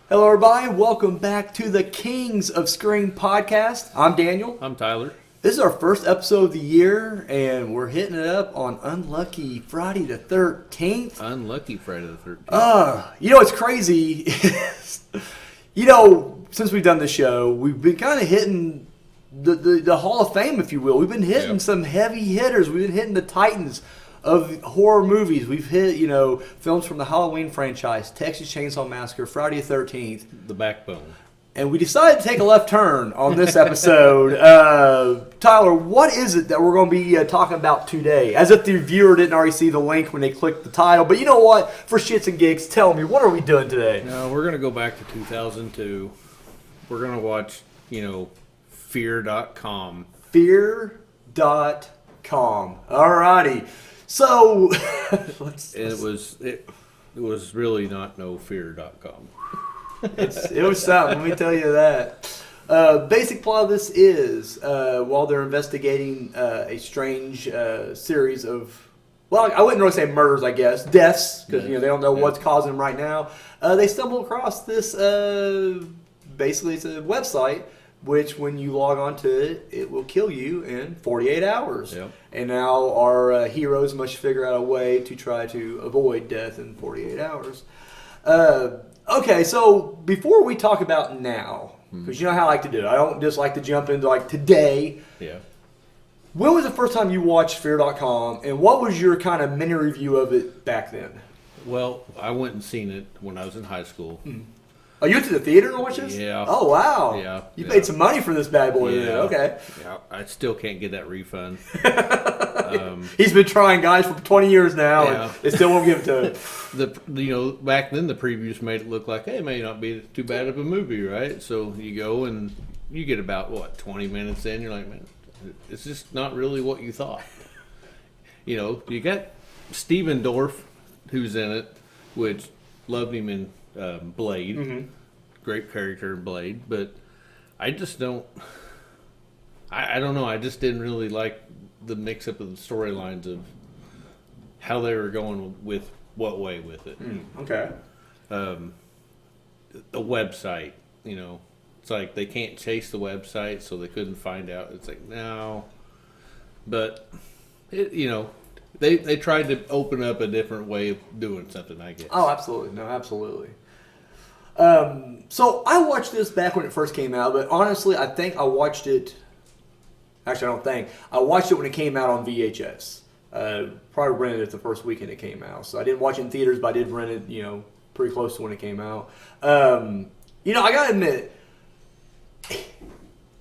Hello, everybody. Welcome back to the Kings of Screen podcast. I'm Daniel. I'm Tyler. This is our first episode of the year, and we're hitting it up on Unlucky Friday the 13th. Unlucky Friday the 13th. What's crazy? Since we've done the show, we've been kind of hitting the Hall of Fame, if you will. We've been hitting some heavy hitters. We've been hitting the titans of horror movies. We've hit, films from the Halloween franchise, Texas Chainsaw Massacre, Friday the 13th. The backbone. And we decided to take a left turn on this episode. Tyler, what is it that we're going to be talking about today? As if the viewer didn't already see the link when they clicked the title. But you know what? For shits and gigs, tell me, what are we doing today? No, we're going to go back to 2002. We're going to watch, Feardotcom. Fear.com. Alrighty. So, It was really not no Fear.com. It was something, let me tell you that. Basic plot of this is, while they're investigating a strange series of, well, I wouldn't really say murders, I guess, deaths, because they don't know what's causing them right now. They stumble across this, basically it's a website, which when you log on to it, it will kill you in 48 hours. Yep. And now our heroes must figure out a way to try to avoid death in 48 hours. Okay, so before we talk about now, because you know how I like to do it, I don't just like to jump into like today. Yeah. When was the first time you watched Fear.com, and what was your kind of mini review of it back then? Well, I went and seen it when I was in high school. Oh, you went to the theater to watch this? Yeah. Oh, wow. Yeah. You paid some money for this bad boy. Yeah. Then. Okay. Yeah, I still can't get that refund. He's been trying, guys, for 20 years now, Yeah. and they still won't give it to him. Back then the previews made it look like, hey, it may not be too bad of a movie, right? So you go and you get about 20 minutes in, you're like, man, it's just not really what you thought. You got Steven Dorff, who's in it, which loved him in Blade. Mm-hmm. Great character in Blade, but I just don't. I don't know. I just didn't really like the mix-up of the storylines of how they were going with what way with it. Okay. The website, it's like they can't chase the website, so they couldn't find out. It's like, no. But, they tried to open up a different way of doing something, I guess. Oh, absolutely. No, absolutely. So I watched this back when it first came out, but honestly, I think I watched it. Actually, I don't think. I watched it when it came out on VHS. Probably rented it the first weekend it came out. So I didn't watch it in theaters, but I did rent it, pretty close to when it came out. I got to admit,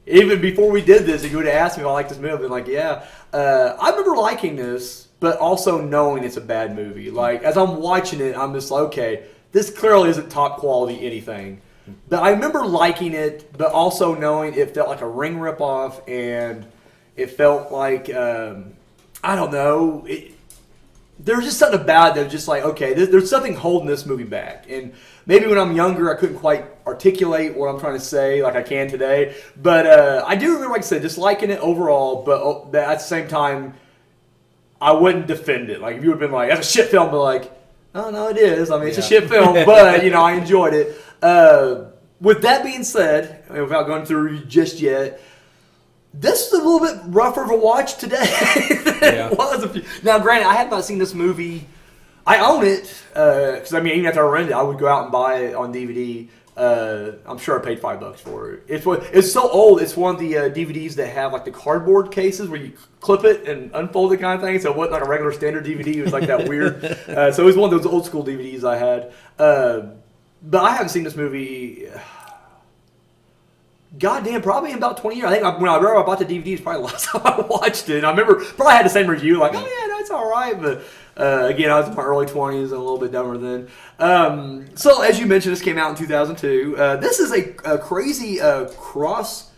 even before we did this, if you would have asked me if I liked this movie, I'd been like, yeah. I remember liking this, but also knowing it's a bad movie. Like, as I'm watching it, I'm just like, okay, this clearly isn't top quality anything. But I remember liking it, but also knowing it felt like a Ring ripoff, and it felt like, I don't know, there's just something about it that was just like, okay, there's something holding this movie back. And maybe when I'm younger, I couldn't quite articulate what I'm trying to say like I can today. But I do remember, like I said, just liking it overall, but at the same time, I wouldn't defend it. Like, if you would have been like, that's a shit film, but like, oh, no, it is. I mean, it's a shit film, but, I enjoyed it. With that being said, without going through just yet, this is a little bit rougher of a watch today than it was. Now, granted, I have not seen this movie. I own it, because, even after I rented it, I would go out and buy it on DVD. I'm sure I paid $5 for it. It's so old. It's one of the DVDs that have like the cardboard cases where you clip it and unfold it kind of thing. So it wasn't like a regular standard DVD. It was like that weird. So it was one of those old school DVDs I had. But I haven't seen this movie. Goddamn, probably in about 20 years. I think when I bought the DVD, it's probably the last time I watched it. And I remember probably had the same review, like, oh yeah, no, it's all right. But again, I was in my early 20s and a little bit dumber then. So as you mentioned, this came out in 2002. This is a crazy cross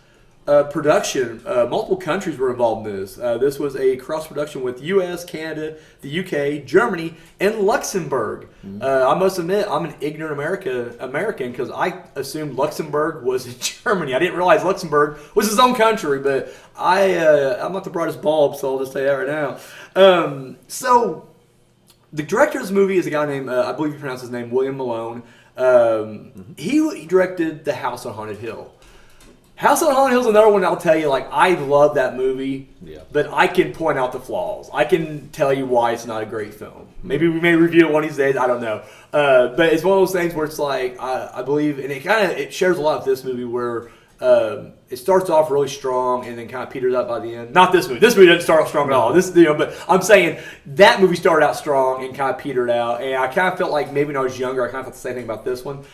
production. Multiple countries were involved in this. This was a cross production with U.S., Canada, the UK, Germany, and Luxembourg. I must admit, I'm an ignorant American because I assumed Luxembourg was in Germany. I didn't realize Luxembourg was his own country, but I'm not the brightest bulb, so I'll just say that right now. So the director of this movie is a guy named, I believe you pronounce his name, William Malone. He directed The House on Haunted Hill. House on Haunted Hill is another one I'll tell you, like, I love that movie, but I can point out the flaws. I can tell you why it's not a great film. Maybe we may review it one of these days, I don't know. But it's one of those things where it's like, I believe, and it shares a lot of this movie where it starts off really strong and then kind of peters out by the end. Not this movie. This movie doesn't start off strong at all. But I'm saying that movie started out strong and kind of petered out. And I kind of felt like maybe when I was younger, I kind of felt the same thing about this one.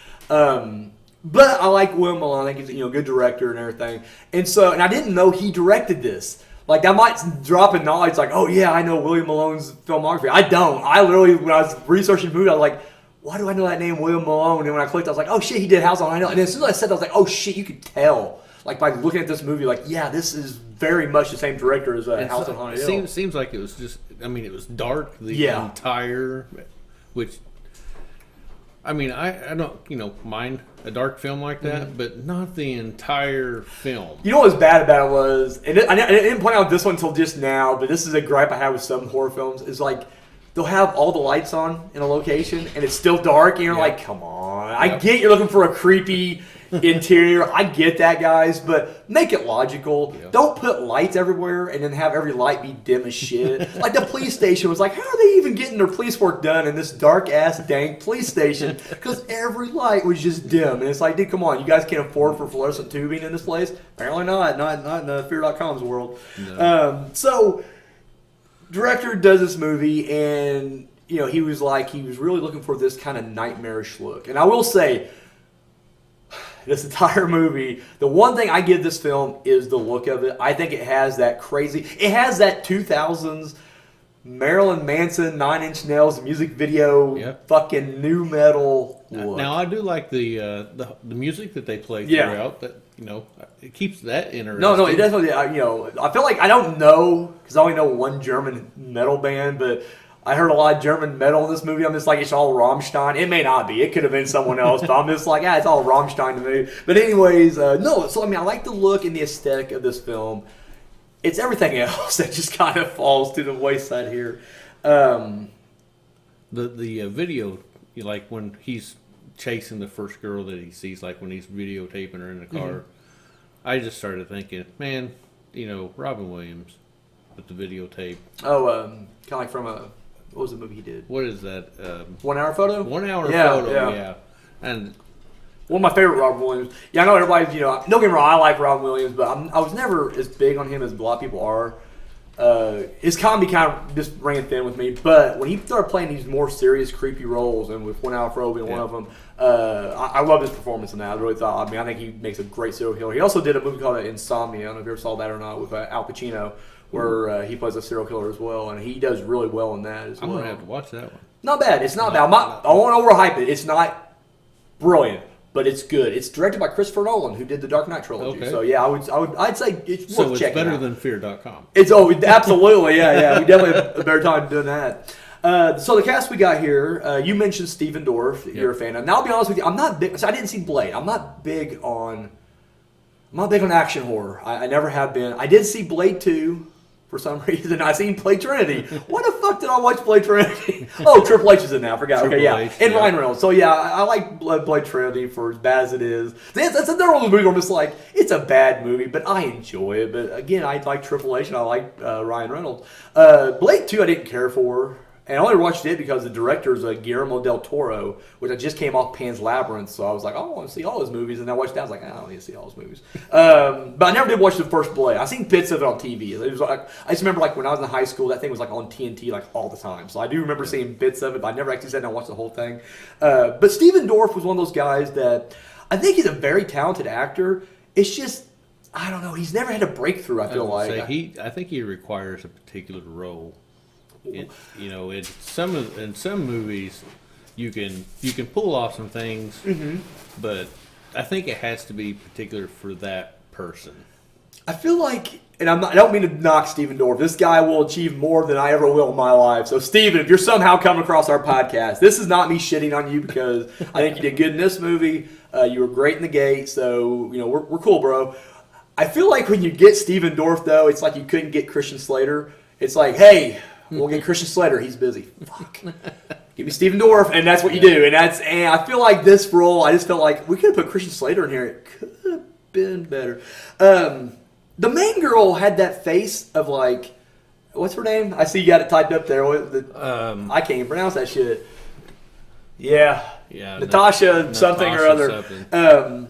But I like William Malone. I think he's a good director and everything. And I didn't know he directed this. Like, that might drop in knowledge, like, oh yeah, I know William Malone's filmography. I don't. I literally, when I was researching the movie, I was like, why do I know that name, William Malone? And when I clicked, I was like, oh shit, he did House on Haunted Hill. And as soon as I said that, I was like, oh shit, you could tell. Like, by looking at this movie, like, yeah, this is very much the same director as House on Haunted Hill. Seems like it was just, it was dark the entire, which, I don't, mind a dark film like that, but not the entire film. You know what was bad about it was, and I didn't point out this one until just now, but this is a gripe I have with some horror films, is like, they'll have all the lights on in a location, and it's still dark, and you're like, come on. I get you're looking for a creepy interior. I get that, guys, but make it logical. Don't put lights everywhere and then have every light be dim as shit. Like the police station was like, how are they even getting their police work done in this dark-ass, dank police station? Because every light was just dim. And it's like, dude, come on. You guys can't afford for fluorescent tubing in this place? Apparently not. Not in the Feardotcom's world. No. Director does this movie, and he was really looking for this kind of nightmarish look. And I will say, this entire movie, the one thing I give this film is the look of it. I think it has that 2000s Marilyn Manson, 9 Inch Nails music video, fucking new metal look. Now I do like the music that they play throughout. That it keeps that interesting. No, it definitely. I feel like I don't know because I only know one German metal band, but I heard a lot of German metal in this movie. I'm just like, it's all Rammstein. It may not be. It could have been someone else, but I'm just like, it's all Rammstein to me. But anyways, no. So I like the look and the aesthetic of this film. It's everything else that just kind of falls to the wayside here. The video, like when he's chasing the first girl that he sees, like when he's videotaping her in the car, I just started thinking, man, Robin Williams with the videotape. Oh, kind of like from what was the movie he did? What is that? 1 Hour Photo? 1 Hour Photo, yeah. And one of my favorite Robin Williams. Yeah, I know everybody's, don't get me wrong, I like Robin Williams, but I was never as big on him as a lot of people are. His comedy kind of just ran thin with me, but when he started playing these more serious, creepy roles, and with 1 Hour Photo being one of them, I love his performance in that. I really thought, I think he makes a great serial killer. He also did a movie called Insomnia. I don't know if you ever saw that or not, with Al Pacino, where he plays a serial killer as well, and he does really well in that as well. I'm going to have to watch that one. Not bad. It's not bad. I won't overhype it. It's not brilliant, but it's good. It's directed by Christopher Nolan, who did the Dark Knight trilogy. Okay. So yeah, I'd say it's worth checking out. Better than Feardotcom. It's absolutely, yeah. We definitely have a better time doing that. So the cast we got here, you mentioned Stephen Dorff. You're a fan of. Now I'll be honest with you, I'm not big. So I didn't see Blade. I'm not big on action horror. I never have been. I did see Blade 2. For some reason, I seen Blade Trinity. Why the fuck did I watch Blade Trinity? Oh, Triple H is in now. I forgot. Okay, yeah. And Ryan Reynolds. So, yeah, I like Blade Trinity for as bad as it is. That's another one of those movies where I'm just like, it's a bad movie, but I enjoy it. But, again, I like Triple H and I like Ryan Reynolds. Blade 2 I didn't care for. And I only watched it because the director is Guillermo del Toro, which I just came off Pan's Labyrinth, so I was like, I want to see all his movies. And I watched that, I was like, I don't need to see all his movies. But I never did watch the first Blade. I seen bits of it on TV. It was like, I just remember when I was in high school, that thing was on TNT all the time. So I do remember seeing bits of it, but I never actually sat down and watched the whole thing. But Stephen Dorff was one of those guys that I think he's a very talented actor. It's just, I don't know, he's never had a breakthrough, I feel like. I think he requires a particular role. In some movies, you can pull off some things, but I think it has to be particular for that person. I feel like, and I don't mean to knock Stephen Dorff. This guy will achieve more than I ever will in my life. So, Stephen, if you're somehow coming across our podcast, this is not me shitting on you because I think you did good in this movie. You were great in The Gate, so we're cool, bro. I feel like when you get Stephen Dorff, though, it's like you couldn't get Christian Slater. It's like, hey. We'll get Christian Slater. He's busy. Fuck. Give me Stephen Dorff, and that's what you do. And I feel like this role, I just felt like we could have put Christian Slater in here. It could have been better. The main girl had that face of like, what's her name? I see you got it typed up there. I can't even pronounce that shit. Yeah, Natasha something or other.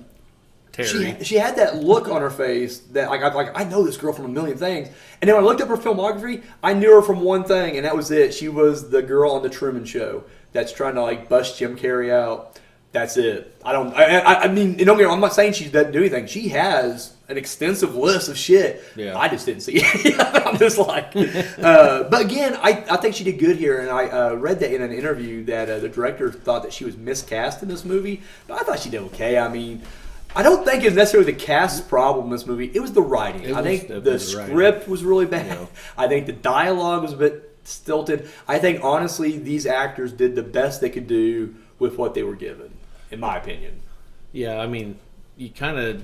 Terry. She had that look on her face that I know this girl from a million things. And then when I looked up her filmography, I knew her from one thing, and that was it. She was the girl on the Truman Show that's trying to like bust Jim Carrey out. That's it. I mean, don't get me wrong, I'm not saying she doesn't do anything. She has an extensive list of shit. Yeah. I just didn't see it. I'm just like, but again, I think she did good here, and I read that in an interview that the director thought that she was miscast in this movie, but I thought she did okay. I mean, I don't think it's necessarily the cast's problem in this movie. It was the writing. I think the script was really bad. Yeah. I think the dialogue was a bit stilted. I think, honestly, these actors did the best they could do with what they were given, in my opinion. Yeah, I mean, you kind of...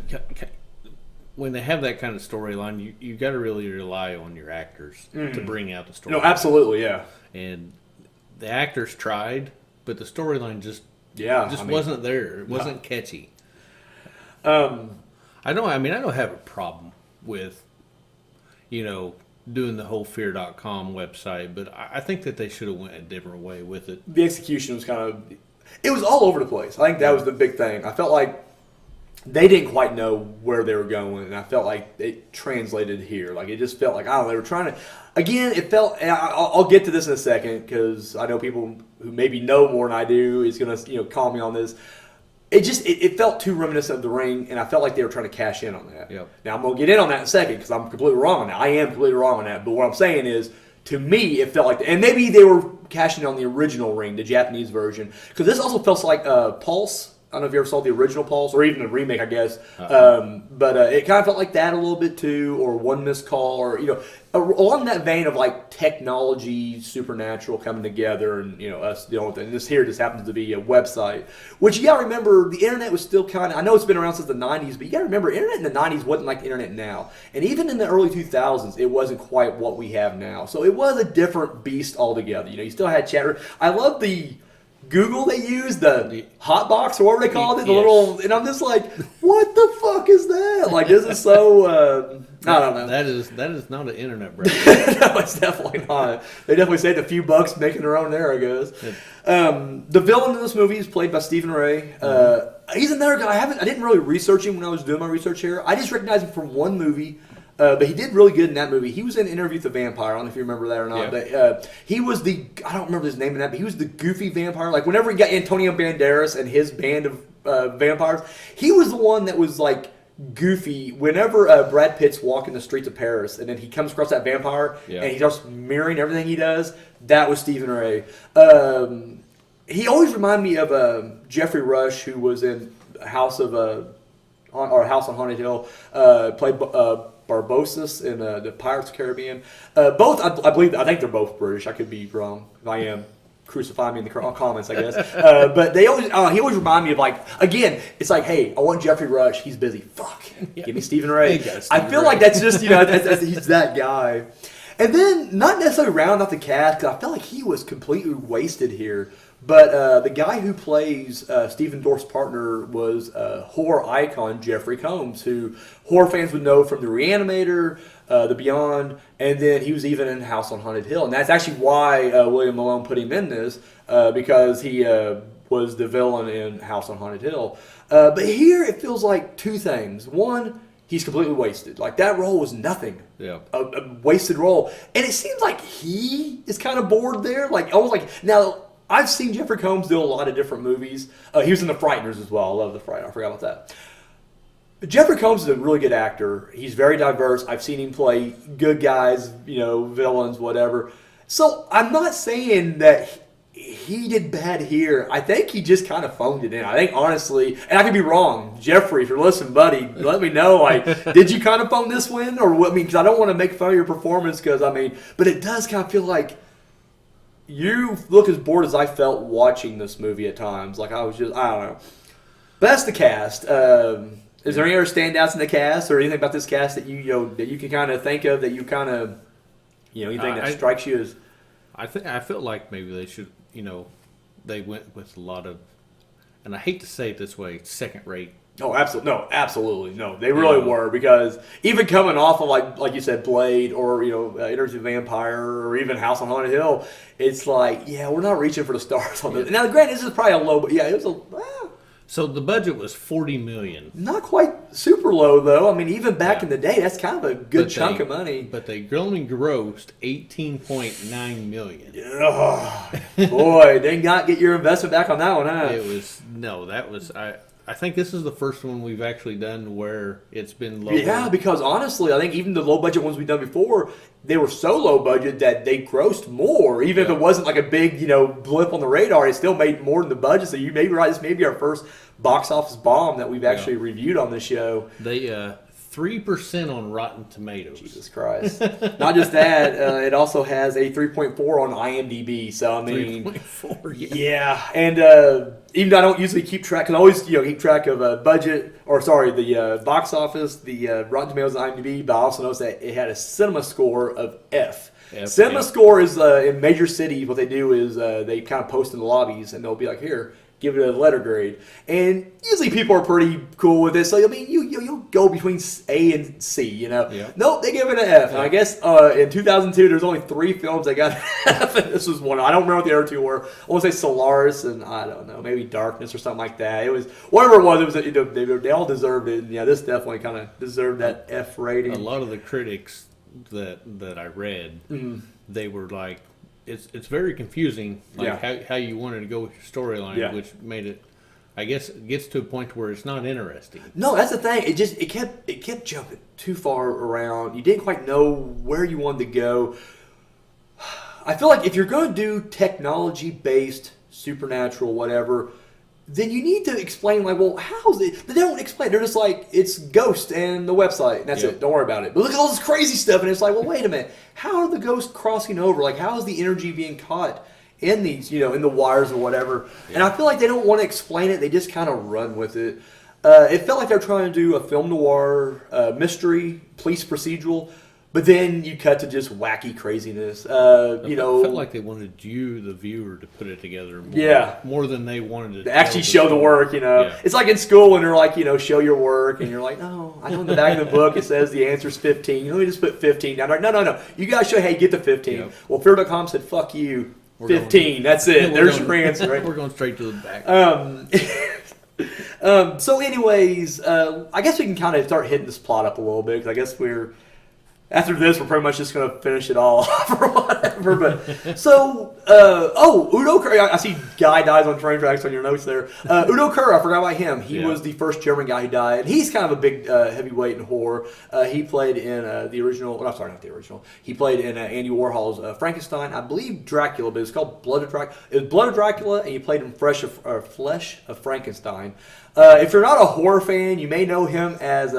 When they have that kind of storyline, you got to really rely on your actors to bring out the story. No, absolutely, yeah. And the actors tried, but the storyline just mean, wasn't there. It wasn't catchy. I don't have a problem with, doing the whole Fear.com website, but I think that they should have went a different way with it. The execution was it was all over the place. I think that was the big thing. I felt like they didn't quite know where they were going, and I felt like it translated here. Like, it just felt like, I don't know, they were trying to... Again, it felt... And I'll get to this in a second, because I know people who maybe know more than I do is going to call me on this. It felt too reminiscent of The Ring, and I felt like they were trying to cash in on that. Yep. Now, I'm going to get in on that in a second, because I'm completely wrong on that. I am completely wrong on that. But what I'm saying is, to me, it felt like... And maybe they were cashing in on the original Ring, the Japanese version. Because this also felt like Pulse. I don't know if you ever saw the original Pulse, or even the remake, I guess. But it kind of felt like that a little bit, too, or One Missed Call, or, along that vein of, like, technology, supernatural coming together, and, us dealing with it. And this here just happens to be a website. Which, you got to remember, the internet was still kind of... I know it's been around since the 90s, but you got to remember, internet in the 90s wasn't like the internet now. And even in the early 2000s, it wasn't quite what we have now. So it was a different beast altogether. You still had chat room. I love the... Google they use, the hot box or whatever they called it, the little, and I'm just like, what the fuck is that? Like, this is so, I don't know. That is not an internet browser. No, it's definitely not. They definitely saved a few bucks making their own there, I guess. The villain in this movie is played by Stephen Ray. He's another guy. I didn't really research him when I was doing my research here. I just recognized him from one movie. But he did really good in that movie. He was in Interview with the Vampire. I don't know if you remember that or not. Yeah. But he was I don't remember his name in that, but he was the goofy vampire. Like, whenever he got Antonio Banderas and his band of vampires, he was the one that was, like, goofy. Whenever Brad Pitt's walking the streets of Paris, and then he comes across that vampire, and he starts mirroring everything he does, that was Stephen Ray. He always reminded me of Jeffrey Rush, who was in House on Haunted Hill, played... Barbosus in the Pirates of the Caribbean. Both, I think they're both British. I could be wrong. If I am, crucify me in the comments, I guess. But he always remind me of, like, again, it's like, hey, I want Jeffrey Rush. He's busy. Fuck. Give me Stephen Ray. I feel like that's just, he's that guy. And then, not necessarily round out the cast, because I felt like he was completely wasted here. But the guy who plays Stephen Dorff's partner was horror icon Jeffrey Combs, who horror fans would know from The Reanimator, The Beyond, and then he was even in House on Haunted Hill. And that's actually why William Malone put him in this, because he was the villain in House on Haunted Hill. But here it feels like two things. One, he's completely wasted. Like, that role was nothing. Yeah. A wasted role. And it seems like he is kind of bored there. Like, almost like... Now... I've seen Jeffrey Combs do a lot of different movies. He was in The Frighteners as well. I love The Frighteners. I forgot about that. But Jeffrey Combs is a really good actor. He's very diverse. I've seen him play good guys, villains, whatever. So I'm not saying that he did bad here. I think he just kind of phoned it in. I think, honestly, and I could be wrong. Jeffrey, if you're listening, buddy, let me know. Like, did you kind of phone this one? Or what? I mean, because I don't want to make fun of your performance, but it does kind of feel like you look as bored as I felt watching this movie at times. Like, I don't know. But that's the cast. Is there any other standouts in the cast, or anything about this cast that that you can kind of think of, that you kind of, anything that strikes you as? I felt like maybe they should, they went with a lot of, and I hate to say it this way, second rate. Oh, absolutely. No, absolutely. No, they really were, because even coming off of, like you said, Blade, or, Enter the Vampire, or even House on Haunted Hill, it's like, yeah, we're not reaching for the stars on this. Now, granted, this is probably a low, but yeah, it was So the budget was $40 million. Not quite super low, though. I mean, even back in the day, that's kind of a good chunk of money. But they only grossed $18.9 million. Oh, boy, did not get your investment back on that one, huh? I think this is the first one we've actually done where it's been low. Yeah, because honestly, I think even the low budget ones we've done before, they were so low budget that they grossed more. Even if it wasn't like a big, blip on the radar, it still made more than the budget. So you may be right. This may be our first box office bomb that we've actually reviewed on this show. They 3% on Rotten Tomatoes. Jesus Christ! Not just that, it also has a 3.4 on IMDb. So I mean, 3.4. Yeah, and even though I don't usually keep track, because I always keep track of the box office, the Rotten Tomatoes, and IMDb, but I also noticed that it had a cinema score of F. Cinema score is in major cities. What they do is they kind of post in the lobbies, and they'll be like, here, give it a letter grade. And usually people are pretty cool with it. So, I mean, you'll go between A and C, Yeah. Nope, they give it an F. And I guess in 2002, there's only 3 films that got an F, and this was one. I don't remember what the other 2 were. I want to say Solaris and, I don't know, maybe Darkness or something like that. It was, whatever it was, they all deserved it. And, yeah, this definitely kind of deserved that F rating. A lot of the critics that I read, they were like, it's very confusing, how you wanted to go with your storyline, which made it, I guess, it gets to a point where it's not interesting. No, that's the thing. It kept jumping too far around. You didn't quite know where you wanted to go. I feel like if you're going to do technology-based, supernatural, whatever, then you need to explain, like, well, how's it? They don't explain. They're just like, it's Ghost and the website, and that's it. Don't worry about it. But look at all this crazy stuff, and it's like, well, wait a minute. How are the ghosts crossing over? Like, how is the energy being caught in these, in the wires or whatever? Yeah. And I feel like they don't want to explain it. They just kind of run with it. It felt like they're trying to do a film noir, mystery, police procedural. But then you cut to just wacky craziness. I felt like they wanted you, the viewer, to put it together more than they wanted to actually show the work, Yeah. It's like in school when they're like, show your work, and you're like, no, I know in the back of the book it says the answer's 15. Let me just put 15 down. Like, no. You got to show, hey, get the 15. Yep. Well, Feardotcom said, fuck you, 15. That's it. There's your answer. Right? We're going straight to the back. So anyways, I guess we can kind of start hitting this plot up a little bit, because I guess after this, we're pretty much just going to finish it all off or whatever. But so, Udo Kerr. I see Guy dies on train tracks on your notes there. Udo Kerr, I forgot about him. He was the first German guy who died. He's kind of a big heavyweight in horror. He played in the original. Well, I'm sorry, not the original. He played in Andy Warhol's Frankenstein. I believe Dracula, but it's called Blood of Dracula. It was Blood of Dracula, and he played in Flesh of Frankenstein. If you're not a horror fan, you may know him as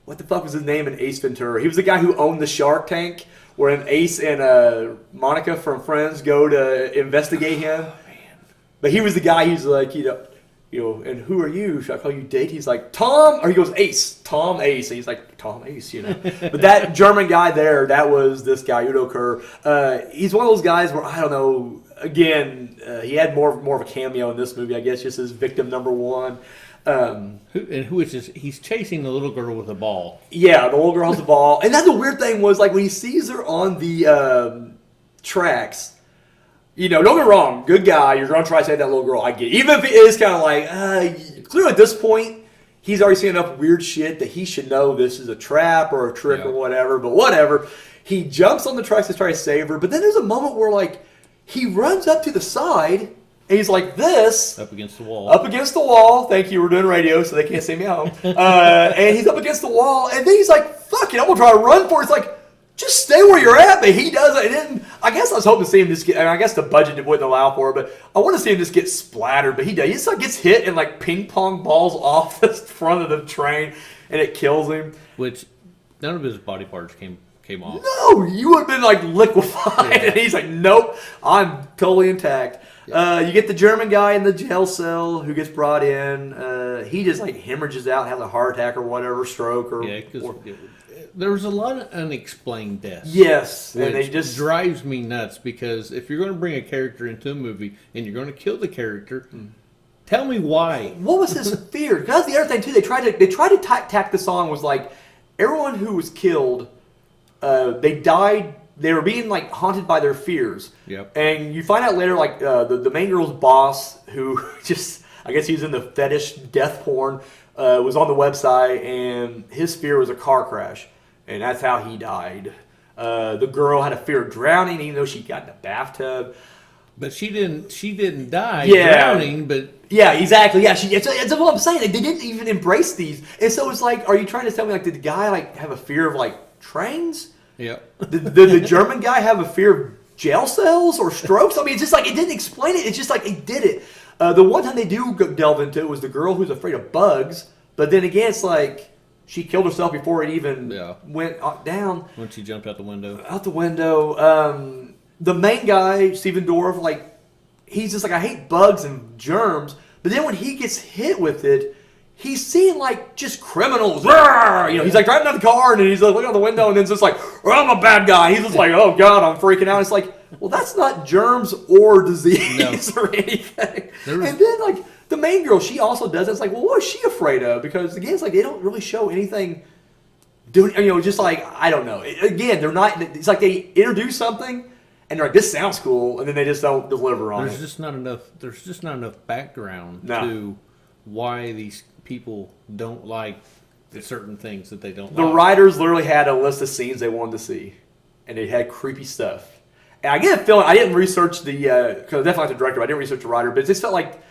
what the fuck was his name in Ace Ventura? He was the guy who owned the Shark Tank, where Ace and Monica from Friends go to investigate him. Oh, man. But he was the guy who's like, and who are you? Should I call you Date? He's like, Tom, or he goes, Ace, Tom Ace. And he's like, Tom Ace, But that German guy there, that was this guy, Udo Kerr. He's one of those guys where, I don't know, again, he had more of a cameo in this movie, I guess, just as victim number 1. He's chasing the little girl with a ball. Yeah, the little girl has the ball. And that's the weird thing was, like, when he sees her on the tracks, don't get me wrong, good guy, you're going to try to save that little girl, I get it. Even if it is kind of like, clearly at this point, he's already seen enough weird shit that he should know this is a trap or a trick or whatever, but whatever. He jumps on the tracks to try to save her, but then there's a moment where, like, he runs up to the side, and he's like this. Up against the wall. Up against the wall. Thank you, we're doing radio, so they can't see me home. And he's up against the wall, and then he's like, fuck it, I'm going to try to run for it. It's like, just stay where you're at, but he does it. And then, I guess I was hoping to see him just get, I guess the budget wouldn't allow for it, but I want to see him just get splattered, but he does. He just like gets hit and like ping pong balls off the front of the train, and it kills him. Which, none of his body parts came off. No, you would have been like liquefied. Yeah. And he's like, nope, I'm totally intact. Yeah. You get the German guy in the jail cell who gets brought in. He just like hemorrhages out, has a heart attack or whatever, stroke or. Yeah, because there was a lot of unexplained deaths. Yes, Which and they just drives me nuts because if you're going to bring a character into a movie and you're going to kill the character, tell me why. What was his fear? That's the other thing too. They tried to tack this on was like everyone who was killed, they died. They were being like haunted by their fears. Yep. And you find out later, like the main girl's boss, who just I guess he was in the fetish death porn, was on the website, and his fear was a car crash, and that's how he died. The girl had a fear of drowning, even though she got in the bathtub. But she didn't die drowning, but yeah, exactly. Yeah, that's what I'm saying. They didn't even embrace these, and so it's like, are you trying to tell me like did the guy like have a fear of like trains? yeah. Did the German guy have a fear of jail cells or strokes? I mean, it's just like it didn't explain it. It's just like it did it. The one time they do delve into it was the girl who's afraid of bugs, but then again, it's like she killed herself before it even went down. When she jumped out the window. Out the window. The main guy, Steven Dorff, like he's just like, I hate bugs and germs, but then when he gets hit with it, he's seeing like just criminals. Rawr! You know, he's like driving out the car and he's like looking out the window and then it's just like, oh, I'm a bad guy. He's just like, oh God, I'm freaking out. It's like, well, that's not germs or disease or anything. And then like the main girl, she also does it. It's like, well, what is she afraid of? Because again, it's like they don't really show anything doing, you know, just like, I don't know. Again, they're not, it's like they introduce something and they're like, this sounds cool, and then they just don't deliver on it. There's just not enough background to why these people don't like certain things that they don't like. The writers literally had a list of scenes they wanted to see, and they had creepy stuff. And I get a feeling, I didn't research the, because I definitely like the director, I didn't research the writer, but it just felt like,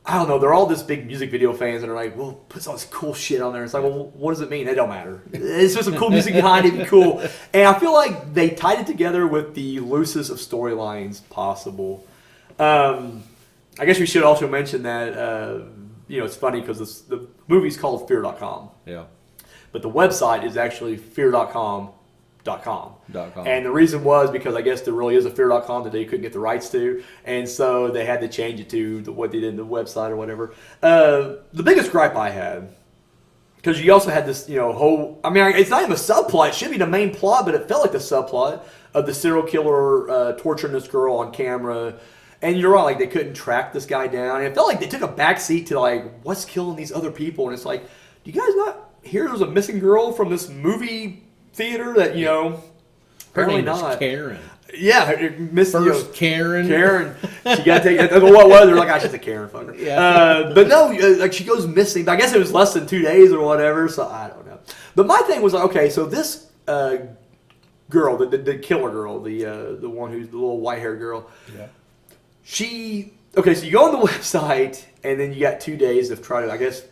I don't know, they're all this big music video fans, and they're like, well, put all this cool shit on there. It's like, well, what does it mean? It don't matter. It's just some cool music behind it, cool. And I feel like they tied it together with the loosest of storylines possible. I guess we should also mention that, you know, it's funny because the movie's called Fear.com. Yeah. But the website is actually Feardotcom.com. .com. And the reason was because I guess there really is a Fear.com that they couldn't get the rights to, and so they had to change it to what they did in the website or whatever. The biggest gripe I had, because you also had this, you know, whole, I mean, it's not even a subplot, it should be the main plot, but it felt like the subplot of the serial killer torturing this girl on camera. And you're right, like they couldn't track this guy down. And it felt like they took a backseat to like, what's killing these other people? And it's like, do you guys not hear there's a missing girl from this movie theater that, you know, apparently not. Karen. Yeah, First Karen. Karen. She got to take, what was they're like, I should say Karen. Fuck her. Yeah. But no, like she goes missing. I guess it was less than 2 days or whatever, so I don't know. But my thing was like, okay, so this girl, the killer girl, the one who's the little white haired girl. Yeah. Okay, so you go on the website, and then you got 2 days to try to, I guess,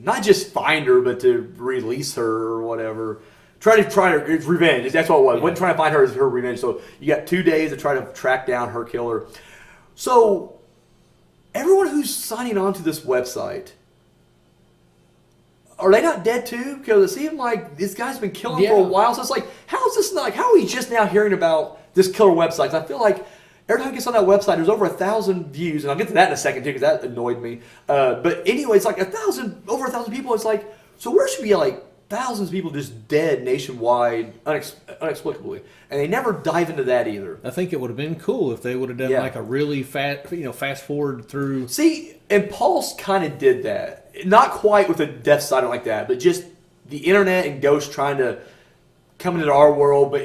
not just find her, but to release her or whatever. Try to, it's revenge. That's what it was. Yeah. Wasn't trying to find her as her revenge. So you got 2 days to try to track down her killer. So everyone who's signing on to this website, are they not dead too? Because it seemed like this guy's been killing for a while. So it's like, how is this not, like, how are we just now hearing about this killer website? I feel like every time he gets on that website, there's over 1,000 views, and I'll get to that in a second too, because that annoyed me. But anyway, it's like over 1,000 people. It's like, so where should be like thousands of people just dead nationwide inexplicably, and they never dive into that either. I think it would have been cool if they would have done like a really fast forward through. See, and Pulse kind of did that, not quite with a death side like that, but just the internet and ghosts trying to come into our world, but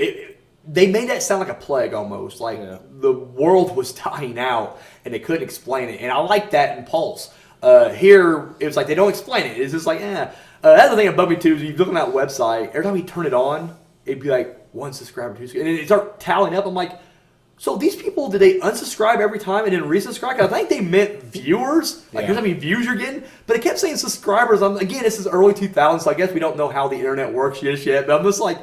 they made that sound like a plague almost. Like the world was dying out and they couldn't explain it. And I like that in Pulse. Here, it was like they don't explain it. It's just like, that's the thing about me too, is you look on that website, every time you turn it on, it'd be like 1 subscriber, 2 subscriber. And it start tallying up. I'm like, so these people, did they unsubscribe every time and then resubscribe? I think they meant viewers. Like, here's how many views you're getting. But it kept saying subscribers. Again, this is early 2000s, so I guess we don't know how the internet works just yet. But I'm just like,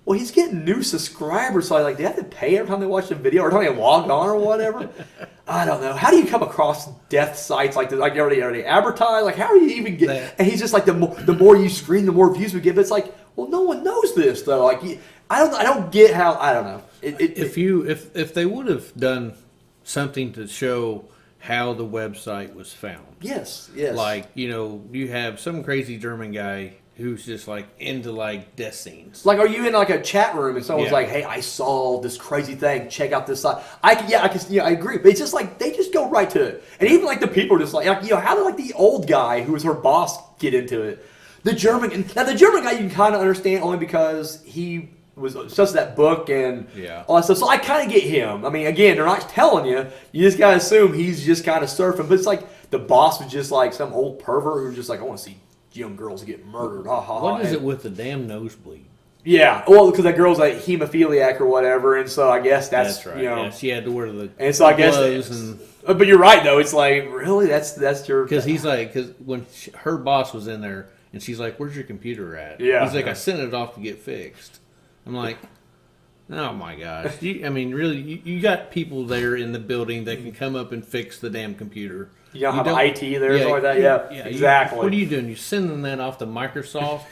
well, he's getting new subscribers, so do they have to pay every time they watch the video or every time they log on or whatever? I don't know. How do you come across death sites like this? Like, are they advertise? Like, how are you even get? And he's just like, the more you screen, the more views we get. But it's like, well, no one knows this though. Like, I don't get how. I don't know. If they would have done something to show how the website was found. Yes. Like, you have some crazy German guy who's just like into like death scenes. Like, are you in like a chat room and someone's Yeah. like, "Hey, I saw this crazy thing. Check out this site." I agree. But it's just like they just go right to it, and even like the people are just like how did like the old guy who was her boss get into it? The German guy you can kind of understand only because he was obsessed with that book and all that stuff. So I kind of get him. I mean, again, they're not telling you. You just gotta assume he's just kind of surfing. But it's like the boss was just like some old pervert who's just like, I want to see young girls get murdered. What is it with the damn nosebleed? Yeah, well, because that girl's like hemophiliac or whatever, and so I guess that's right. You know, yeah, she had to wear the and so I guess. and But you're right though. It's like really that's your because he's like when her boss was in there and she's like, "Where's your computer at?" Yeah. He's like, "I sent it off to get fixed." I'm like, "Oh my gosh!" I mean, really, you got people there in the building that can come up and fix the damn computer. You don't have IT there or something like that. Yeah, exactly. What are you doing? You sending that off to Microsoft?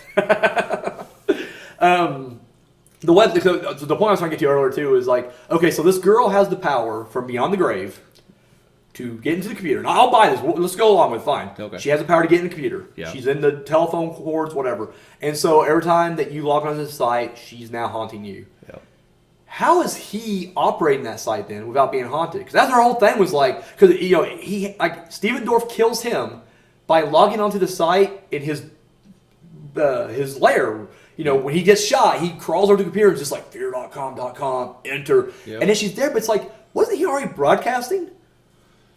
The point I was trying to get to earlier too is like, okay, so this girl has the power from beyond the grave to get into the computer. Now, I'll buy this. Let's go along with it. Fine. Okay. She has the power to get in the computer. Yeah. She's in the telephone cords, whatever. And so every time that you log onto the site, she's now haunting you. Yep. How is he operating that site then without being haunted? Because that's her whole thing was like, because he like Steven Dorff kills him by logging onto the site in his lair. You know, when he gets shot, he crawls over to the computer and just like feardotcom.com, enter, Yep. and then she's there. But it's like, wasn't he already broadcasting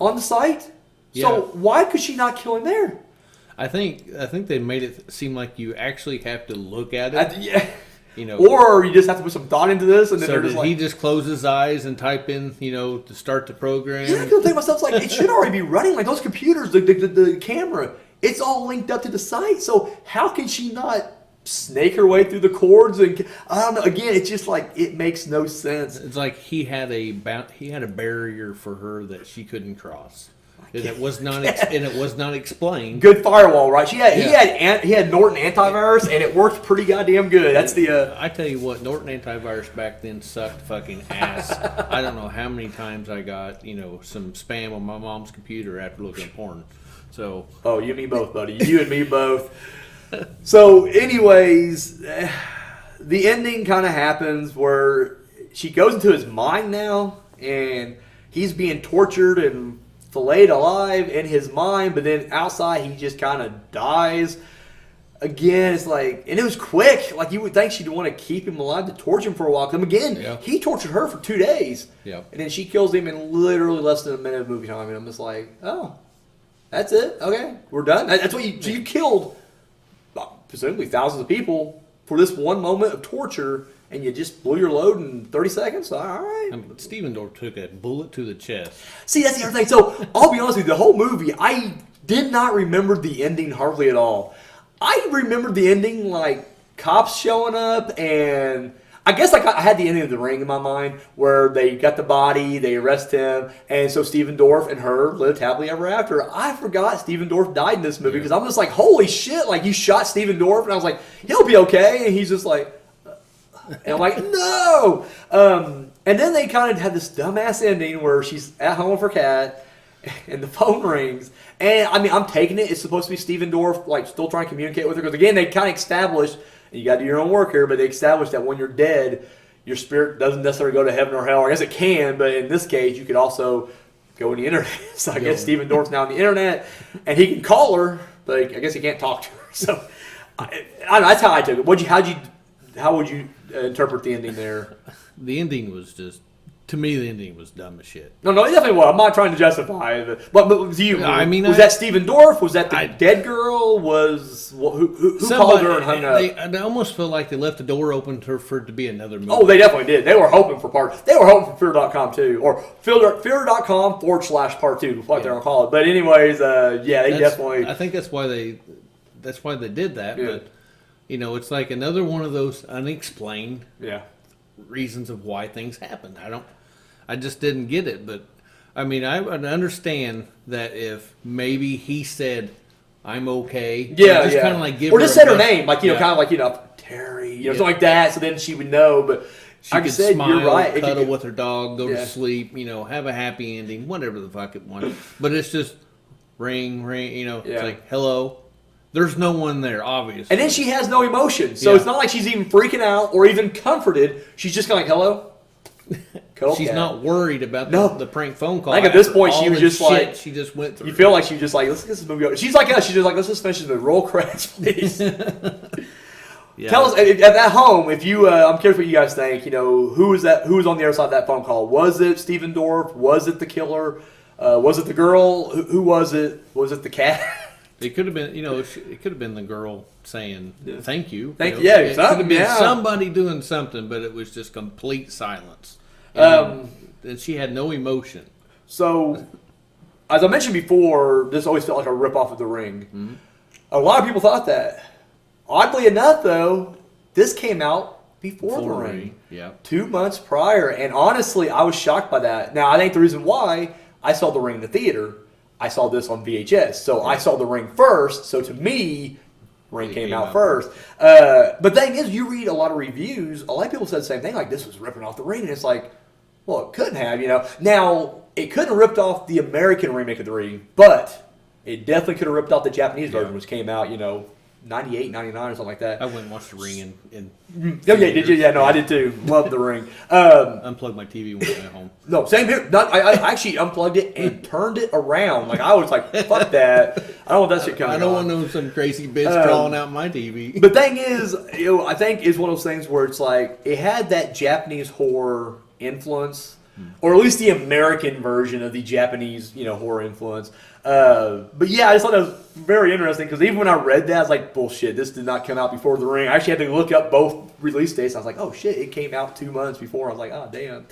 on the site? Yeah. So why could she not kill him there? I think they made it seem like you actually have to look at it. Yeah. You know, Or you just have to put some thought into this, and then so they're did just like, he just close his eyes and type in, to start the program? yeah, I can think to myself, it's like, it should already be running. Like those computers, the camera, it's all linked up to the site. So how can she not snake her way through the cords? And I don't know. Again, it's just like it makes no sense. It's like he had a barrier for her that she couldn't cross, and it was not explained. Good firewall, right? He had Norton antivirus, and it worked pretty goddamn good. That's the. I tell you what, Norton antivirus back then sucked fucking ass. I don't know how many times I got some spam on my mom's computer after looking at porn. So Oh, you and me both, buddy. You and me both. So, anyways, the ending kind of happens where she goes into his mind now, and he's being tortured and filleted alive in his mind, but then outside he just kind of dies. Again, it's like, and it was quick. Like, you would think she'd want to keep him alive to torture him for a while. Because, again, he tortured her for 2 days. Yeah. And then she kills him in literally less than a minute of movie time. And I'm just like, oh, that's it? Okay, we're done? That's what you... So you killed... presumably thousands of people for this one moment of torture, and you just blew your load in 30 seconds? All right. Steven Dorff took a bullet to the chest. See, that's the other thing. So, I'll be honest with you, the whole movie, I did not remember the ending hardly at all. I remembered the ending like cops showing up, and I guess I had the ending of The Ring in my mind, where they got the body, they arrest him, and so Steven Dorff and her lived happily ever after. I forgot Steven Dorff died in this movie, because I'm just like, holy shit, like, you shot Steven Dorff, and I was like, he'll be okay, and he's just like, and I'm like, no! And then they kind of had this dumbass ending where she's at home with her cat, and the phone rings, and I mean, I'm taking it, it's supposed to be Steven Dorff, like, still trying to communicate with her, because again, they kind of established, you got to do your own work here, but they established that when you're dead, your spirit doesn't necessarily go to heaven or hell. I guess it can, but in this case, you could also go on the internet. So I guess Steven Dorff's now on the internet, and he can call her, but I guess he can't talk to her. So I don't know, that's how I took it. How would you interpret the ending there? The ending was just, to me, the ending was dumb as shit. No, it definitely was. I'm not trying to justify it. But to you, was that Steven Dorff? Was that the dead girl? Who called her and hung up? They almost felt like they left the door open for it to be another movie. Oh, they definitely did. They were hoping for They were hoping for Fear.com too, or Fear.com /part 2, what they're gonna call it. But anyways, definitely. I think that's why they did that. Yeah. But it's like another one of those unexplained reasons of why things happened. I just didn't get it. But I mean, I would understand that if maybe he said, "I'm okay," kind of like give, or her just said her best, name, like kind of like Terry, something like that. So then she would know. But she like could I said, smile, you're right. cuddle with her dog, go to sleep, have a happy ending, whatever the fuck it wants. But it's just ring, it's like hello, There's no one there, obviously. And then she has no emotion. So Yeah. it's not like she's even freaking out or even comforted. She's just kind of like, hello? She's not worried about the prank phone call. I think at this point she was just shit like, she just went through. You feel like she was just like, let's get this movie over. She's like us. She's just like, let's just finish this movie. Roll credits, please. Yeah. Tell us at home if you. I'm curious what you guys think. You know, who was that? Who was on the other side of that phone call? Was it Steven Dorff? Was it the killer? Was it the girl? Who was it? Was it the cat? It could have been, it could have been the girl saying thank you. Thank you. you. Yeah, It could have been somebody doing something, but it was just complete silence. And she had no emotion. So, as I mentioned before, this always felt like a ripoff of The Ring. Mm-hmm. A lot of people thought that. Oddly enough, though, this came out before The Ring. Yeah. 2 months prior. And honestly, I was shocked by that. Now, I think the reason why I saw The Ring in the theater, I saw this on VHS. So I saw The Ring first. So to me, Ring came out first. But the thing is, you read a lot of reviews. A lot of people said the same thing, like this was ripping off The Ring. And it's like, well, it couldn't have, Now, it couldn't have ripped off the American remake of The Ring, but it definitely could have ripped off the Japanese version, which came out, 98, 99 or something like that. I went and watched The Ring in Oh, yeah, did you? Yeah, no, I did too. Loved The Ring. Unplugged my TV when I went home. No, same here. I actually unplugged it and turned it around. Like, I was like, fuck that. I don't want that shit coming on. I don't want to know some crazy bitch crawling out my TV. The thing is, I think it's one of those things where it's like, it had that Japanese horror influence, or at least the American version of the Japanese, horror influence. But yeah, I just thought that was very interesting because even when I read that, I was like, bullshit, this did not come out before The Ring. I actually had to look up both release dates. I was like, oh shit, it came out 2 months before. I was like, oh damn.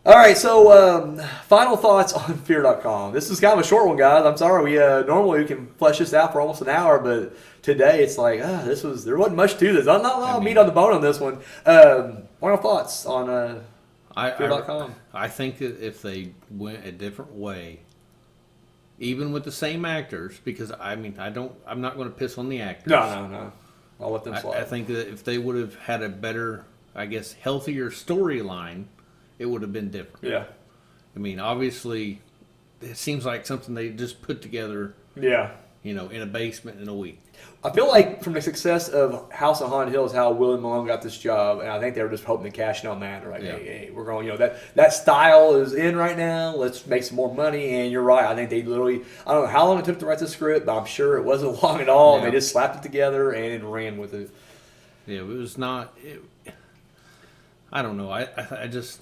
All right, so final thoughts on Fear.com. This is kind of a short one, guys. I'm sorry. We normally we can flesh this out for almost an hour, but today it's like, there wasn't much to this. Not a lot of meat on the bone on this one. Final thoughts on Fear.com. I think that if they went a different way, even with the same actors, because I'm not going to piss on the actors. No. I'll let them slide. I think that if they would have had a better, healthier storyline, it would have been different. Yeah. Obviously, it seems like something they just put together. Yeah. In a basement in a week. I feel like from the success of House on Haunted Hill is how William Malone got this job, and I think they were just hoping to cash in on that. They're like, hey, we're going, that style is in right now. Let's make some more money. And you're right. I think they literally, I don't know how long it took to write the script, but I'm sure it wasn't long at all. Yeah. And they just slapped it together and ran with it. Yeah, it was not. I don't know. I just,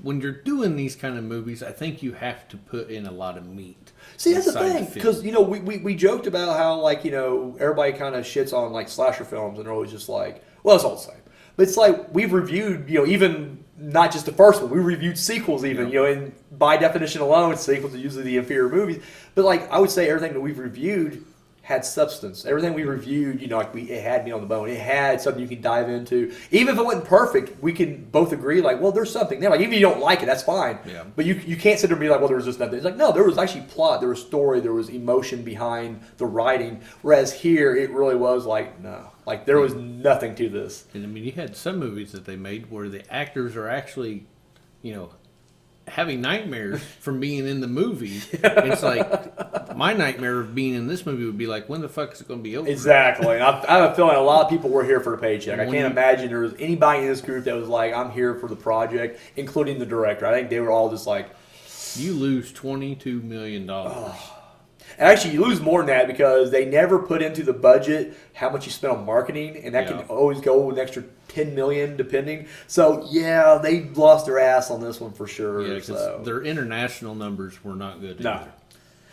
when you're doing these kind of movies, I think you have to put in a lot of meat. See, that's the thing, because, we joked about how, everybody kind of shits on, slasher films, and they're always just like, well, it's all the same. But it's like, we've reviewed, even not just the first one, we reviewed sequels even, and by definition alone, sequels are usually the inferior movies. But, I would say everything that we've reviewed had substance. Everything we reviewed, it had meat on the bone. It had something you could dive into. Even if it wasn't perfect, we can both agree, there's something there. Even if you don't like it, that's fine. Yeah. But you can't sit there and be like, well, there was just nothing. It's like, no, there was actually plot, there was story, there was emotion behind the writing. Whereas here, it really was no. There was nothing to this. And you had some movies that they made where the actors are actually, having nightmares from being in the movie. It's like, my nightmare of being in this movie would be like, when the fuck is it going to be over? Exactly. And I have a feeling a lot of people were here for the paycheck. I can't imagine there was anybody in this group that was like, I'm here for the project, including the director. I think they were all just like... You lose $22 million. And actually, you lose more than that because they never put into the budget how much you spent on marketing, and that can always go an extra $10 million depending. So yeah, they lost their ass on this one for sure. Yeah, because their international numbers were not good. No.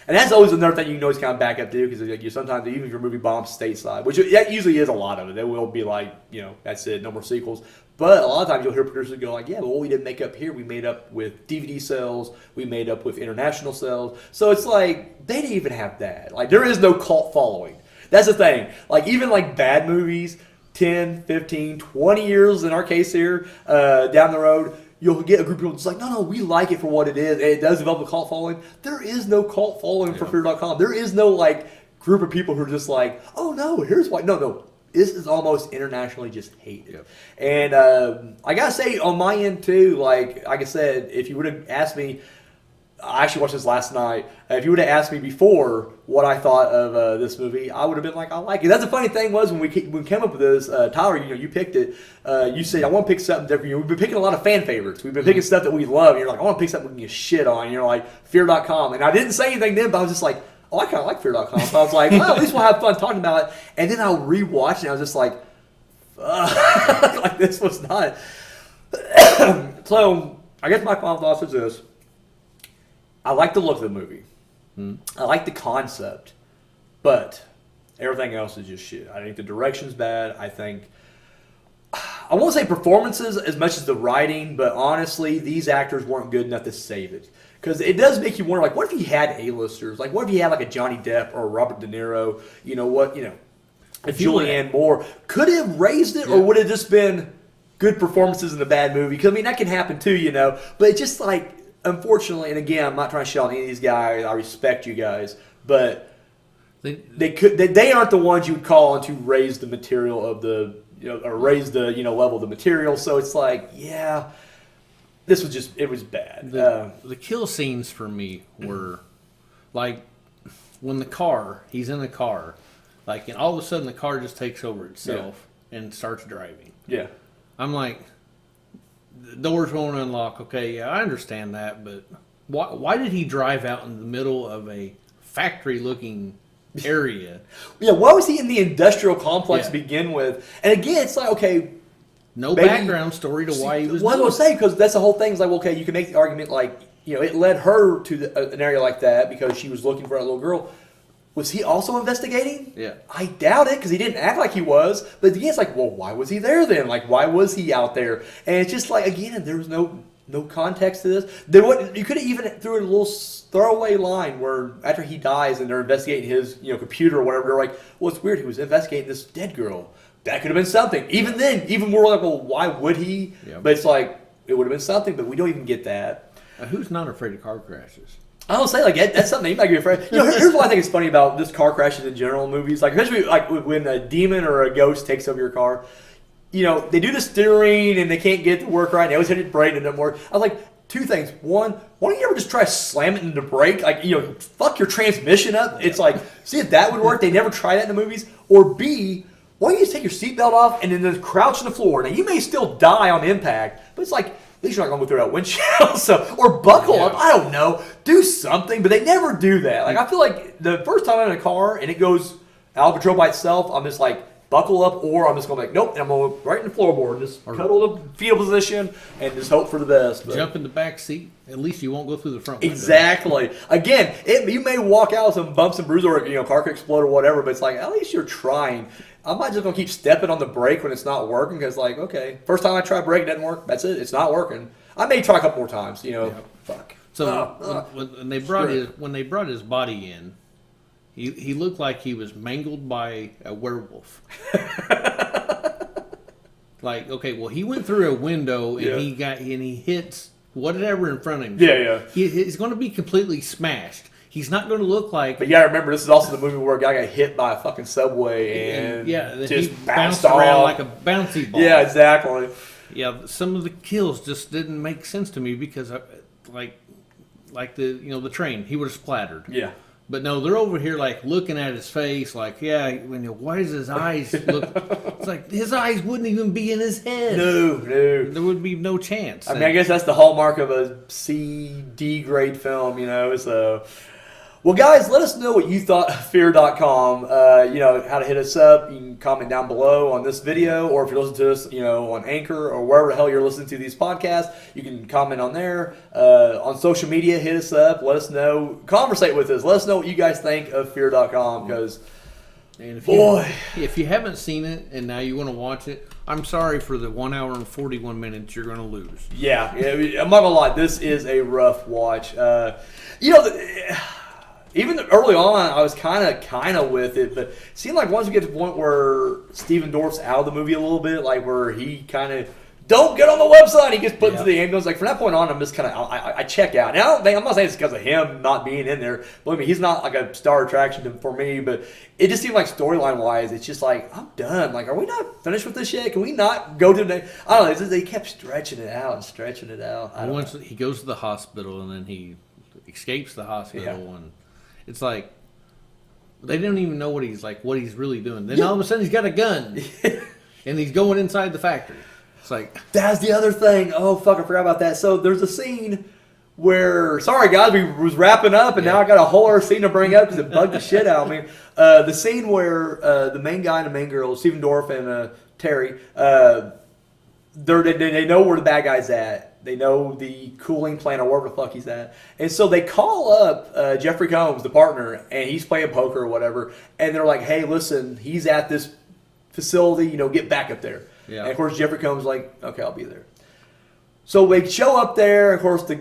And that's always another thing you can always kind of back up to, because you sometimes, even if your movie bombs stateside, which that usually is a lot of it, they will be like, that's it, no more sequels. But a lot of times you'll hear producers go like, yeah, well, what we didn't make up here, we made up with DVD sales, we made up with international sales. So it's like, they didn't even have that. There is no cult following. That's the thing. Even bad movies, 10, 15, 20 years in our case here, down the road, you'll get a group of people just like, no, we like it for what it is. And it does develop a cult following. There is no cult following for Fear.com. There is no group of people who are just like, oh no, here's why. No. This is almost internationally just hated. Yep. And I got to say, on my end too, like I said, if you would have asked me I actually watched this last night. If you would have asked me before what I thought of this movie, I would have been like, I like it. That's the funny thing was when we came up with this, Tyler, you picked it. You said, I want to pick something different. We've been picking a lot of fan favorites. We've been picking stuff that we love. And you're like, I want to pick something we can get shit on. And you're like, Fear.com. And I didn't say anything then, but I was just like, oh, I kind of like Fear.com. So I was like, well, at least we'll have fun talking about it. And then I'll rewatch it, and I was just like, like this was not. So I guess my final thoughts is this. I like the look of the movie. I like the concept. But everything else is just shit. I think the direction's bad. I think... I won't say performances as much as the writing, but honestly, these actors weren't good enough to save it. Because it does make you wonder, like, what if he had A-listers? Like, what if he had, like, a Johnny Depp or a Robert De Niro? A Julianne Moore. Could it have raised it, or would it have just been good performances in a bad movie? Because, I mean, that can happen too, But it's just like... Unfortunately, and again, I'm not trying to shit on any of these guys. I respect you guys, but they aren't the ones you would call on to raise the material of the or raise the level of the material. So it's like, yeah, this was it was bad. The kill scenes for me were like when he's in the car, like, and all of a sudden the car just takes over itself and starts driving. Yeah, I'm like. The doors won't unlock. Okay, yeah, I understand that, but why did he drive out in the middle of a factory-looking area? Yeah, why was he in the industrial complex to begin with? And again, it's like, okay... No background story to why he was doing it. Well, I was going to say, because that's the whole thing. It's like, okay, you can make the argument, like, it led her to an area like that because she was looking for a little girl. Was he also investigating? Yeah. I doubt it because he didn't act like he was. But again, it's like, well, why was he there then? Like, why was he out there? And it's just like, again, there was no context to this. You could have even threw in a little throwaway line where after he dies and they're investigating his computer or whatever, they're like, well, it's weird. He was investigating this dead girl. That could have been something. Even then, even more like, well, why would he? Yeah. But it's like, it would have been something, but we don't even get that. Who's not afraid of car crashes? I don't say, like, that's something you might be afraid. Here's what I think is funny about just car crashes in general in movies. Like, especially like when a demon or a ghost takes over your car. They do the steering and they can't get it to work right. They always hit it brake and it doesn't work. I was like, two things. One, why don't you ever just try to slam it into the brake? Like, fuck your transmission up. It's like, see if that would work. They never try that in the movies. Or B, why don't you just take your seatbelt off and then just crouch on the floor? Now, you may still die on impact, but it's like, at least you're not going to go through that windshield. Or buckle up. I don't know. Do something. But they never do that. Like, I feel like the first time I'm in a car and it goes out of control by itself, I'm just like, buckle up, or I'm just going to be like, nope, and I'm going to go right in the floorboard, just cuddle the fetal position, and just hope for the best. But jump in the back seat. At least you won't go through the front window. Exactly. Again, you may walk out with some bumps and bruises, or car could explode or whatever, but it's like, at least you're trying. I'm not just going to keep stepping on the brake when it's not working, because like, okay, first time I try brake, it doesn't work. That's it. It's not working. I may try a couple more times. Fuck. So when they brought his body in. He looked like he was mangled by a werewolf. Like, okay, well, he went through a window and he hits whatever in front of him. Yeah. He's going to be completely smashed. He's not going to look like. But you got to remember, this is also the movie where a guy got hit by a fucking subway and just he bounced around like a bouncy ball. Yeah, exactly. Yeah, some of the kills just didn't make sense to me because, like the train, he would have splattered. Yeah. But no, they're over here like looking at his face, like, why does his eyes look? It's like his eyes wouldn't even be in his head. No. There would be no chance. I mean, I guess that's the hallmark of a C-D grade film, So, well, guys, let us know what you thought of Fear.com. How to hit us up. You can comment down below on this video, or if you listen to us, on Anchor or wherever the hell you're listening to these podcasts, you can comment on there. On social media, hit us up. Let us know. Conversate with us. Let us know what you guys think of Fear.com, because, if you haven't seen it and now you want to watch it, I'm sorry for the 1 hour and 41 minutes you're going to lose. Yeah, I'm not going to lie. This is a rough watch. Even early on, I was kind of with it, but it seemed like once we get to the point where Steven Dorff's out of the movie a little bit, like where he kind of don't get on the website, he gets put into the ambulance. Like from that point on, I'm just kind of I check out. Now I'm not saying it's because of him not being in there. Believe me, he's not like a star attraction for me, but it just seemed like storyline wise, it's just like I'm done. Like, are we not finished with this yet? Can we not go to the? I don't know. They kept stretching it out. Once he goes to the hospital and then he escapes the hospital, and it's like they don't even know what he's really doing. Then all of a sudden he's got a gun, and he's going inside the factory. It's like that's the other thing. Oh fuck, I forgot about that. So there's a scene where, sorry guys, we was wrapping up, and now I got a whole other scene to bring up because it bugged the shit out of me. The scene where the main guy and the main girl, Stephen Dorff and Terry, they know where the bad guy's at. They know the cooling plant or wherever the fuck he's at. And so they call up Jeffrey Combs, the partner, and he's playing poker or whatever. And they're like, hey, listen, he's at this facility, get back up there. Yeah. And of course, Jeffrey Combs is like, okay, I'll be there. So they show up there. Of course, the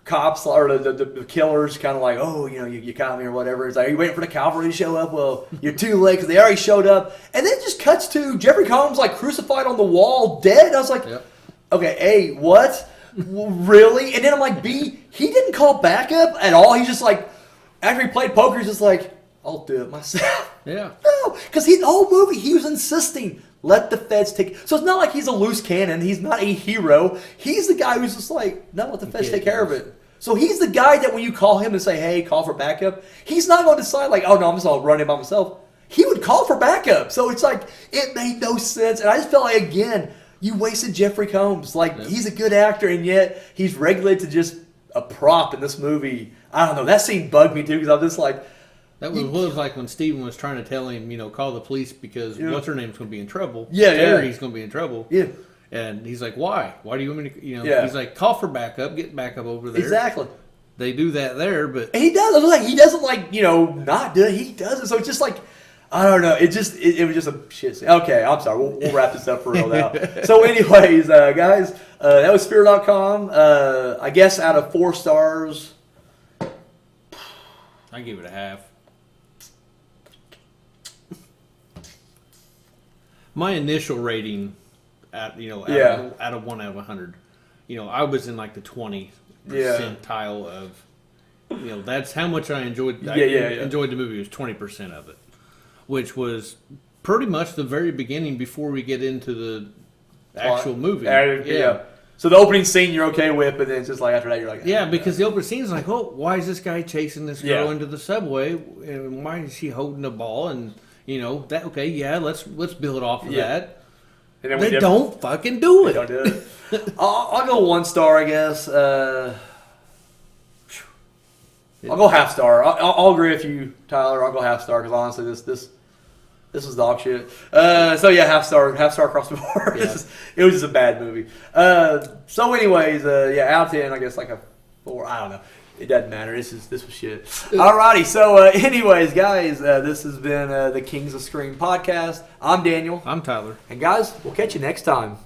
cops or the killers kind of like, oh, you caught me or whatever. It's like, are you waiting for the cavalry to show up? Well, you're too late because they already showed up. And then it just cuts to Jeffrey Combs like crucified on the wall, dead. I was like, okay, A, what? Really? And then I'm like, B, he didn't call backup at all. He's just like, after he played poker, he's just like, I'll do it myself. Yeah. No, because the whole movie, he was insisting, let the feds take. So it's not like he's a loose cannon. He's not a hero. He's the guy who's just like, no, let the feds take care of it. So he's the guy that when you call him and say, hey, call for backup, he's not going to decide like, oh, no, I'm just going to run it by myself. He would call for backup. So it's like, it made no sense. And I just felt like, again, you wasted Jeffrey Combs. Like, he's a good actor, and yet he's regulated to just a prop in this movie. I don't know. That scene bugged me, too, because I was just like... That was like when Steven was trying to tell him, call the police because what's-her-name's going to be in trouble. Yeah, Terry's going to be in trouble. Yeah. And he's like, why? Why do you want me to, He's like, call for backup, get backup over there. Exactly. They do that there, but... And he does. Like, he doesn't, not do it. He does it. So it's just like, I don't know. It was just a shit scene. Okay, I'm sorry. We'll wrap this up for real now. So anyways, guys, that was Feardotcom. I guess out of 4 stars... I give it a half. My initial rating, out of 1 out of 100, I was in like the 20 percentile of, that's how much I enjoyed. Enjoyed the movie. Was 20% of it, which was pretty much the very beginning before we get into the actual movie. Yeah. So the opening scene you're okay with, but then it's just like after that you're like... because the opening scene is like, oh, why is this guy chasing this girl into the subway? And why is she holding the ball? And, let's build off of that. And then they don't fucking do it. They don't do it. I'll go 1 star, I guess. I'll go half star. I'll agree with you, Tyler. I'll go half star because honestly, this was dog shit. Half star across the board. Yeah. It was just a bad movie. So anyways, out of 10, I guess like a 4. I don't know. It doesn't matter. This was shit. Alrighty. So anyways, guys, this has been the Kings of Scream podcast. I'm Daniel. I'm Tyler. And guys, we'll catch you next time.